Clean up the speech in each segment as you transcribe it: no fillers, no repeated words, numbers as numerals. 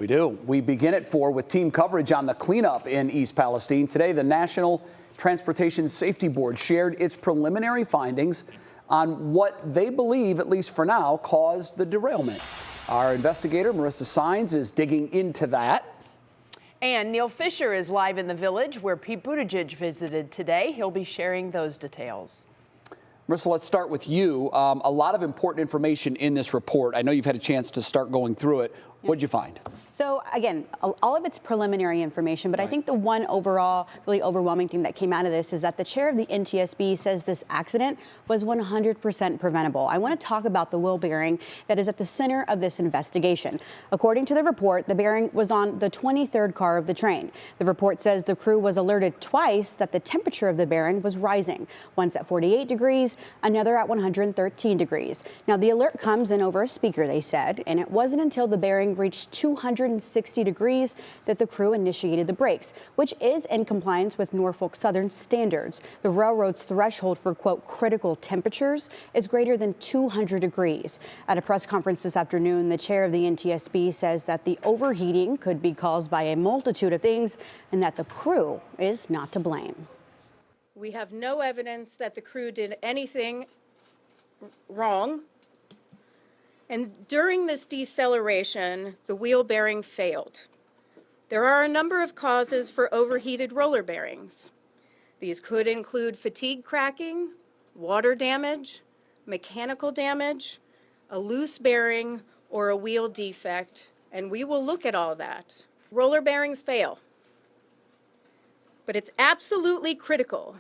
We do. We begin at 4 with team coverage on the cleanup in East Palestine. Today, the National Transportation Safety Board shared its preliminary findings on what they believe, at least for now, caused the derailment. Our investigator, Marissa Saenz, is digging into that. And Neil Fisher is live in the Village, where Pete Buttigieg visited today. He'll be sharing those details. Marissa, let's start with you. A lot of important information in this report. I know you've had a chance to start going through it. What did you find? So again, all of it's preliminary information, but I think the one overall really overwhelming thing that came out of this is that the chair of the NTSB says this accident was 100% preventable. I want to talk about the wheel bearing that is at the center of this investigation. According to the report, the bearing was on the 23rd car of the train. The report says the crew was alerted twice that the temperature of the bearing was rising, once at 48 degrees, another at 113 degrees. Now, the alert comes in over a speaker, they said, and it wasn't until the bearing reached 260 degrees that the crew initiated the brakes, which is in compliance with Norfolk Southern standards. The railroad's threshold for, quote, critical temperatures is greater than 200 degrees. At a press conference this afternoon, the chair of the NTSB says that the overheating could be caused by a multitude of things and that the crew is not to blame. We have no evidence that the crew did anything wrong. And during this deceleration, the wheel bearing failed. There are a number of causes for overheated roller bearings. These could include fatigue cracking, water damage, mechanical damage, a loose bearing, or a wheel defect, and we will look at all that. Roller bearings fail, but it's absolutely critical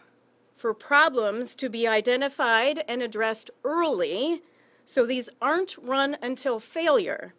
for problems to be identified and addressed early, so these aren't run until failure.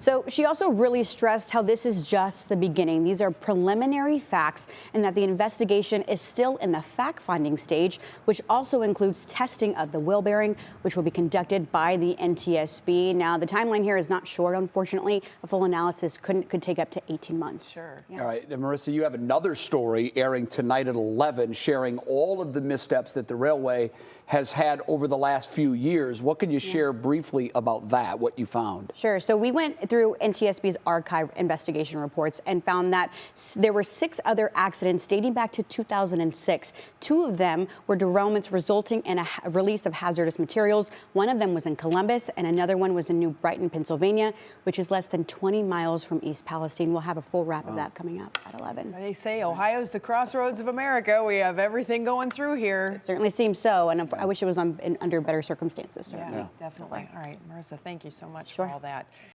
So she also really stressed how this is just the beginning. These are preliminary facts and that the investigation is still in the fact-finding stage, which also includes testing of the wheel bearing, which will be conducted by the NTSB. Now, the timeline here is not short, unfortunately. A full analysis could take up to 18 months. Sure. Yeah. All right, and Marissa, you have another story airing tonight at 11, sharing all of the missteps that the railway has had over the last few years. What can you share briefly about that, what you found? Sure. So we went through NTSB's archive investigation reports and found that there were 6 other accidents dating back to 2006. 2 of them were derailments resulting in a release of hazardous materials. One of them was in Columbus, and another one was in New Brighton, Pennsylvania, which is less than 20 miles from East Palestine. We'll have a full wrap of that coming up at 11. They say Ohio's the crossroads of America. We have everything going through here. It certainly seems so, and I wish it was under better circumstances. Yeah, definitely. All right, Marissa, thank you so much for all that.